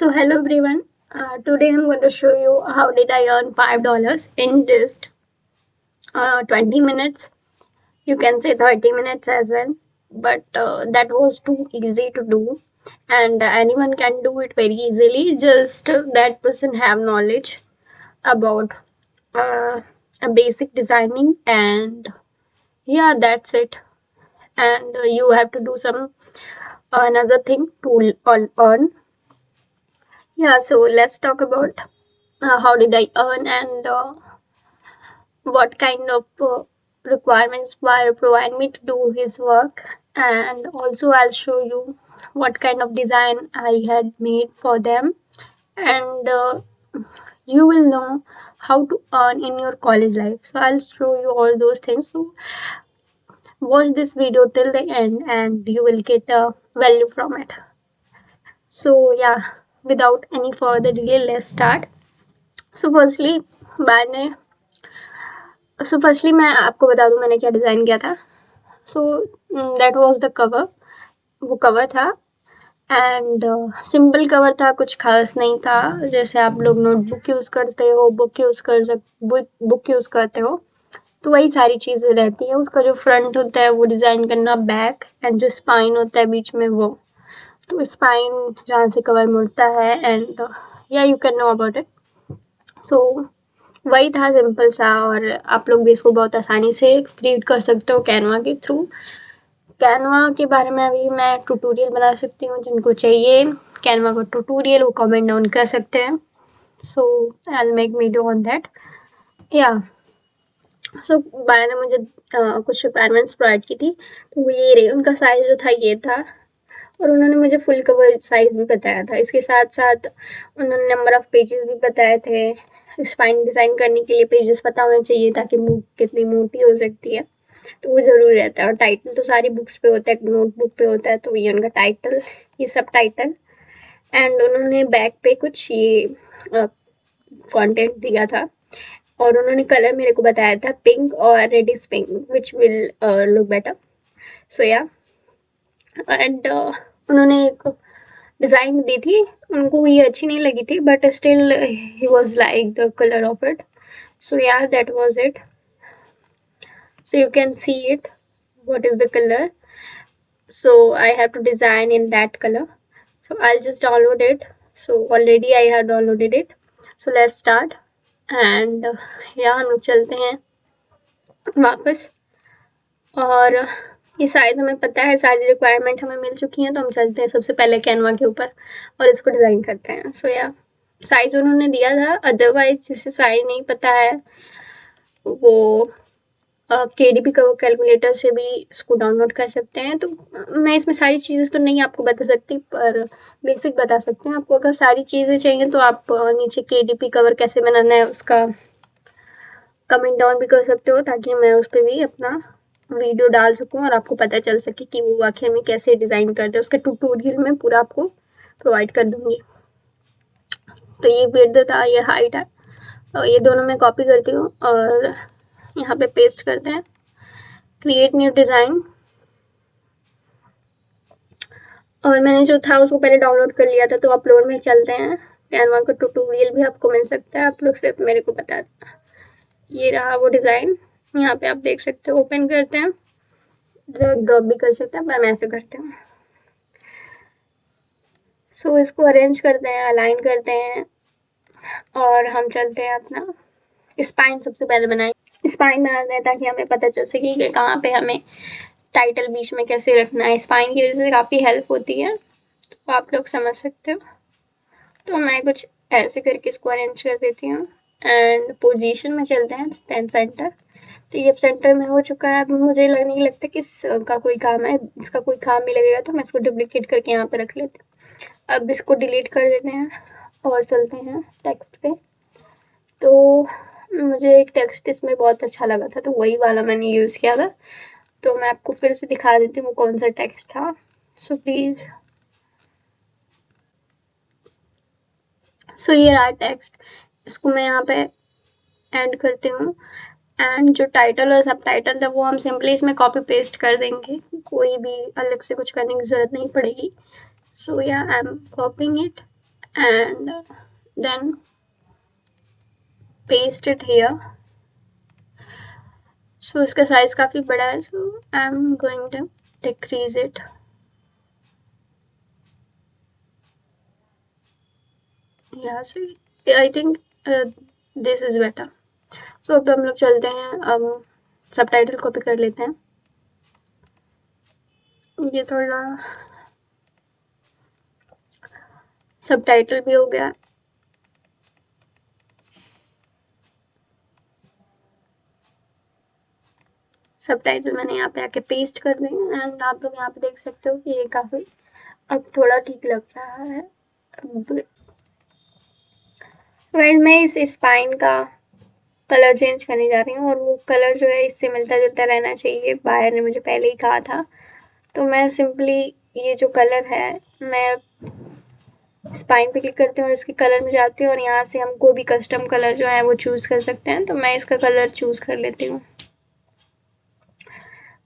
So hello everyone. Today I'm going to show you how did I earn $5 in just 20 minutes. You can say 30 minutes as well, but that was too easy to do, and anyone can do it very easily. Just that person have knowledge about uh, a basic designing, and yeah, that's it. And you have to do some another thing to earn. Yeah, so let's talk about how did I earn and what kind of requirements Wire provide me to do his work, and also I'll show you what kind of design I had made for them, and you will know how to earn in your college life. So I'll show you all those things. So watch this video till the end and you will get a value from it. So yeah, without any further delay, let's start. So मैंने firstly मैं आपको बता दूं मैंने क्या design किया था. So that was the cover. वो कवर था एंड सिंपल कवर था, कुछ खास नहीं था. जैसे आप लोग नोटबुक यूज़ करते हो, बुक यूज़ करते हो, तो वही सारी चीज़ें रहती है. उसका जो फ्रंट होता है वो डिज़ाइन करना, बैक एंड जो स्पाइन होता है बीच में वो, तो स्पाइन जहाँ से कवर मुड़ता है and yeah you can know about it. So वही था सिंपल सा, और आप लोग भी इसको बहुत आसानी से क्रिएट कर सकते हो कैनवा के थ्रू. कैनवा के बारे में अभी मैं ट्यूटोरियल बना सकती हूँ. जिनको चाहिए कैनवा का ट्यूटोरियल वो कमेंट डाउन कर सकते हैं. So I will make video on that. Yeah so बाया ने मुझे कुछ रिक्वायरमेंट्स प्रोवाइड की थी, तो वो ये रही. उनका साइज़ जो था ये था, और उन्होंने मुझे फुल कवर साइज़ भी बताया था. इसके साथ साथ उन्होंने नंबर ऑफ़ पेजेस भी बताए थे. स्पाइन डिज़ाइन करने के लिए पेजेस पता होने चाहिए ताकि बुक कितनी मोटी हो सकती है, तो वो ज़रूरी रहता है. और टाइटल तो सारी बुक्स पे होता है, नोटबुक पे होता है, तो ये उनका टाइटल, ये सब टाइटल. एंड उन्होंने बैक पे कुछ ये कंटेंट दिया था, और उन्होंने कलर मेरे को बताया था पिंक और reddish pink, which will look better. So yeah and उन्होंने एक डिज़ाइन दी थी. उनको ये अच्छी नहीं लगी थी, but still he was like the colour of it. So yeah that was it. So you can see it, what is the color. So I have to design in that color. So I'll just download it. So already I have downloaded it. So let's start. And yeah, हम लोग चलते हैं वापस. और ये size हमें पता है, सारी रिक्वायरमेंट हमें मिल चुकी हैं, तो हम चलते हैं सबसे पहले कैनवा के ऊपर और इसको डिज़ाइन करते हैं. सो या साइज़ उन्होंने दिया था. अदरवाइज जिसे साइज़ नहीं पता है वो KDP कैलकुलेटर से भी इसको डाउनलोड कर सकते हैं. तो मैं इसमें सारी चीज़ें तो नहीं आपको बता सकती, पर बेसिक बता सकते हैं आपको. अगर सारी चीज़ें चाहिए तो आप नीचे KDP कवर कैसे बनाना है उसका कमेंट डाउन भी कर सकते हो, ताकि मैं उस पर भी अपना वीडियो डाल सकूं और आपको पता चल सके कि वो आखिर में कैसे डिज़ाइन करते हैं. उसका ट्यूटोरियल में पूरा आपको प्रोवाइड कर दूँगी. तो ये विड्थ था, ये हाइट है, और ये दोनों मैं कॉपी करती हूँ और यहाँ पे पेस्ट करते हैं. क्रिएट न्यू डिज़ाइन, और मैंने जो था उसको पहले डाउनलोड कर लिया था, तो अपलोड में चलते हैं. कैनवा का ट्यूटोरियल भी आपको मिल सकता है, आप लोग सिर्फ मेरे को बता दें. ये रहा वो डिज़ाइन, यहाँ पे आप देख सकते हो. ओपन करते हैं, ड्रॉप भी कर सकते हैं, पर मैं ऐसे करते हूँ. सो इसको अरेंज करते हैं, अलाइन करते हैं, और हम चलते हैं अपना स्पाइन सबसे पहले बनाएं. स्पाइन बनाते हैं ताकि हमें पता चल सके कि कहाँ पे हमें टाइटल बीच में कैसे रखना है. स्पाइन की वजह से काफ़ी हेल्प होती है, तो आप लोग समझ सकते हो. तो मैं कुछ ऐसे करके इसको अरेंज कर देती हूँ. एंड पोजीशन में चलते हैं, सेंटर. तो ये अब सेंटर में हो चुका है. अब मुझे नहीं लगता कि इसका कोई काम है, इसका कोई काम भी लगेगा, तो मैं इसको डुप्लीकेट करके यहाँ पे रख लेती हूँ. अब इसको डिलीट कर देते हैं और चलते हैं टेक्स्ट पे. तो मुझे एक टेक्स्ट इसमें बहुत अच्छा लगा था, तो वही वाला मैंने यूज़ किया था. तो मैं आपको फिर से दिखा देती हूँ वो कौन सा टेक्स्ट था. So please. सो ये रहा टेक्स्ट. इसको मैं यहाँ पे ऐड करती हूँ. एंड जो टाइटल और सब टाइटल था वो हम सिंपली इसमें कॉपी पेस्ट कर देंगे, कोई भी अलग से कुछ करने की ज़रूरत नहीं पड़ेगी. सो या I am कॉपिंग it and then paste it here. So इसका साइज काफ़ी बड़ा है, so I'm going to decrease it. यहाँ से I think this is better. So अब हम लोग चलते हैं, सबटाइटल कॉपी कर लेते हैं. ये थोड़ा सबटाइटल भी हो गया. सबटाइटल मैंने यहाँ पे आके पेस्ट कर दिए एंड आप लोग यहाँ पे देख सकते हो कि ये काफ़ी अब थोड़ा ठीक लग रहा है. गाइस मैं इस स्पाइन का कलर चेंज करने जा रही हूँ और वो कलर जो है इससे मिलता जुलता रहना चाहिए. बायर ने मुझे पहले ही कहा था. तो मैं सिंपली ये जो कलर है मैं स्पाइन पे क्लिक करती हूँ और इसके कलर में जाती हूँ और यहाँ से हम कोई भी कस्टम कलर जो है वो चूज़ कर सकते हैं. तो मैं इसका कलर चूज़ कर लेती हूँ.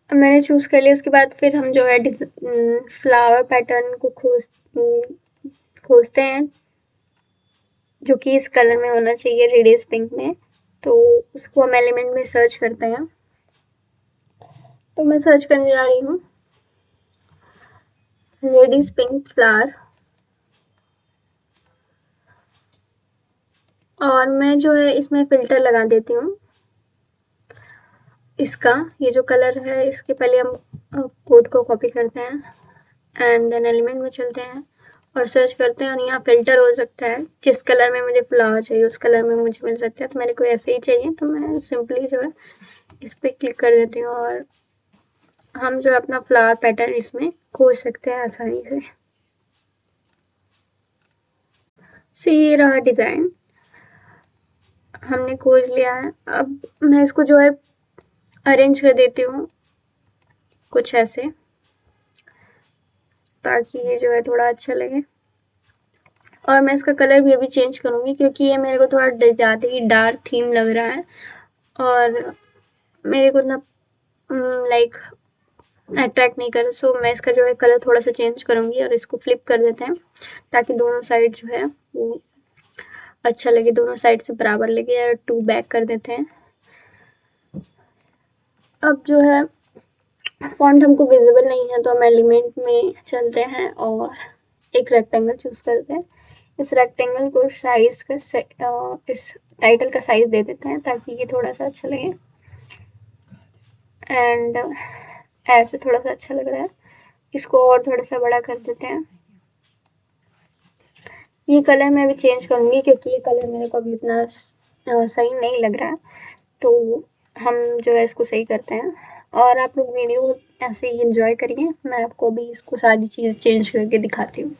मैंने चूज़ कर लिया. उसके बाद फिर हम जो है फ्लावर पैटर्न को खोजते हैं जो कि इस कलर में होना चाहिए, रेडियस पिंक में. तो उसको हम एलिमेंट में सर्च करते हैं. तो मैं सर्च करने जा रही हूँ रेडियस पिंक फ्लावर और मैं जो है इसमें फ़िल्टर लगा देती हूँ. इसका ये जो कलर है इसके पहले हम कोड को कॉपी करते हैं एंड देन एलिमेंट में चलते हैं और सर्च करते हैं और यहाँ फ़िल्टर हो सकता है. जिस कलर में मुझे फ्लावर चाहिए उस कलर में मुझे मिल सकता है. तो मेरे को ऐसे ही चाहिए तो मैं सिंपली जो है इस पर क्लिक कर देती हूँ और हम जो अपना फ्लावर पैटर्न इसमें खोज सकते हैं आसानी से. सो ये रहा डिज़ाइन, हमने खोज लिया है. अब मैं इसको जो है अरेंज कर देती हूँ कुछ ऐसे ताकि ये जो है थोड़ा अच्छा लगे. और मैं इसका कलर भी अभी चेंज करूँगी क्योंकि ये मेरे को थोड़ा ज़्यादा ही डार्क थीम लग रहा है और मेरे को इतना लाइक अट्रैक्ट नहीं कर. सो मैं इसका जो है कलर थोड़ा सा चेंज करूँगी और इसको फ्लिप कर देते हैं ताकि दोनों साइड जो है वो अच्छा लगे, दोनों साइड से बराबर लगे. और 2 बैक कर देते हैं. अब जो है फॉन्ट हमको विजिबल नहीं है तो हम एलिमेंट में चलते हैं और एक रेक्टेंगल चूज़ करते हैं. इस रेक्टेंगल को साइज का इस टाइटल का साइज दे देते हैं ताकि ये थोड़ा सा अच्छा लगे एंड ऐसे थोड़ा सा अच्छा लग रहा है. इसको और थोड़ा सा बड़ा कर देते हैं. ये कलर मैं अभी चेंज करूँगी क्योंकि ये कलर मेरे को अभी इतना सही नहीं लग रहा है. तो हम जो है इसको सही करते हैं और आप लोग वीडियो ऐसे ही एंजॉय करिए. मैं आपको अभी इसको सारी चीज़ चेंज करके दिखाती हूँ.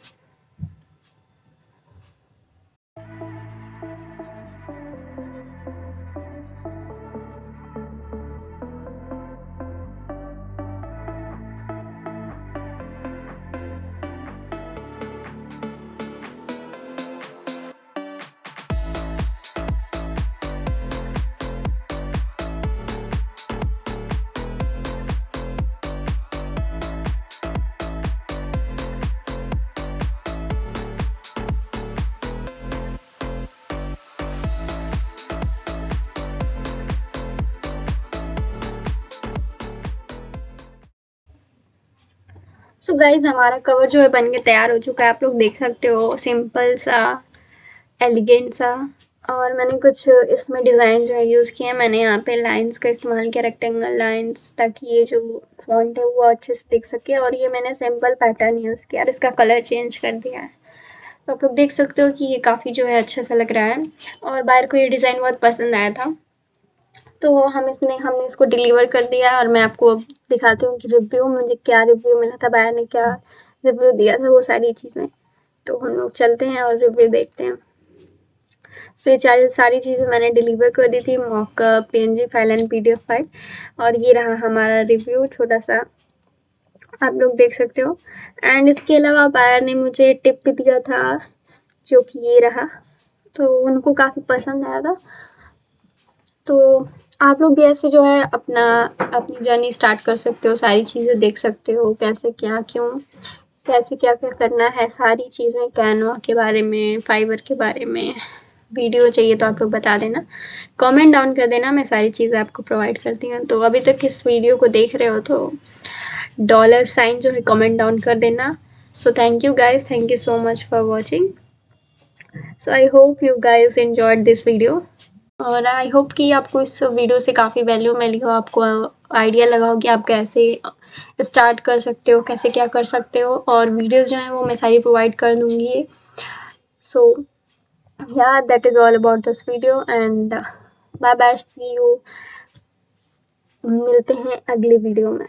सो गाइज हमारा कवर जो है बन के तैयार हो चुका है. आप लोग देख सकते हो सिंपल सा, एलिगेंट सा. और मैंने कुछ इसमें डिज़ाइन जो है यूज़ किए हैं. मैंने यहाँ पे लाइंस का इस्तेमाल किया, रेक्टेंगल लाइंस, ताकि ये जो फॉन्ट है वो अच्छे से दिख सके. और ये मैंने सिंपल पैटर्न यूज़ किया और इसका कलर चेंज कर दिया है. तो आप लोग देख सकते हो कि ये काफ़ी जो है अच्छा सा लग रहा है और बाहर को ये डिज़ाइन बहुत पसंद आया था. तो हमने इसको डिलीवर कर दिया और मैं आपको अब दिखाती हूँ कि रिव्यू मुझे क्या रिव्यू मिला था, बायर ने क्या रिव्यू दिया था, वो सारी चीज़ें. तो हम लोग चलते हैं और रिव्यू देखते हैं. सो ये सारी चीज़ें मैंने डिलीवर कर दी थी, mock-up, PNG file and PDF file. और ये रहा हमारा रिव्यू छोटा सा, आप लोग देख सकते हो. एंड इसके अलावा बायर ने मुझे टिप भी दिया था जो कि ये रहा. तो उनको काफ़ी पसंद आया था. तो आप लोग भी ऐसे जो है अपनी जर्नी स्टार्ट कर सकते हो, सारी चीज़ें देख सकते हो कैसे क्या क्यों. कैसे क्या क्या करना है, सारी चीज़ें कैनवा के बारे में, फाइवर के बारे में। वीडियो चाहिए तो आप लोग बता देना, कमेंट डाउन कर देना, मैं सारी चीज़ें आपको प्रोवाइड करती हूँ। तो अभी तक इस वीडियो को देख रहे हो तो $साइन जो है कमेंट डाउन कर देना। So thank you guys, thank you so much for watching. So I hope you guys enjoyed this video, और आई होप कि आपको इस वीडियो से काफ़ी वैल्यू मिली हो, आपको आइडिया लगा हो कि आप कैसे स्टार्ट कर सकते हो, कैसे क्या कर सकते हो। और वीडियोज़ जो हैं वो मैं सारी प्रोवाइड कर दूँगी। सो yeah, that is all about this video, and bye bye, see you, मिलते हैं अगली वीडियो में।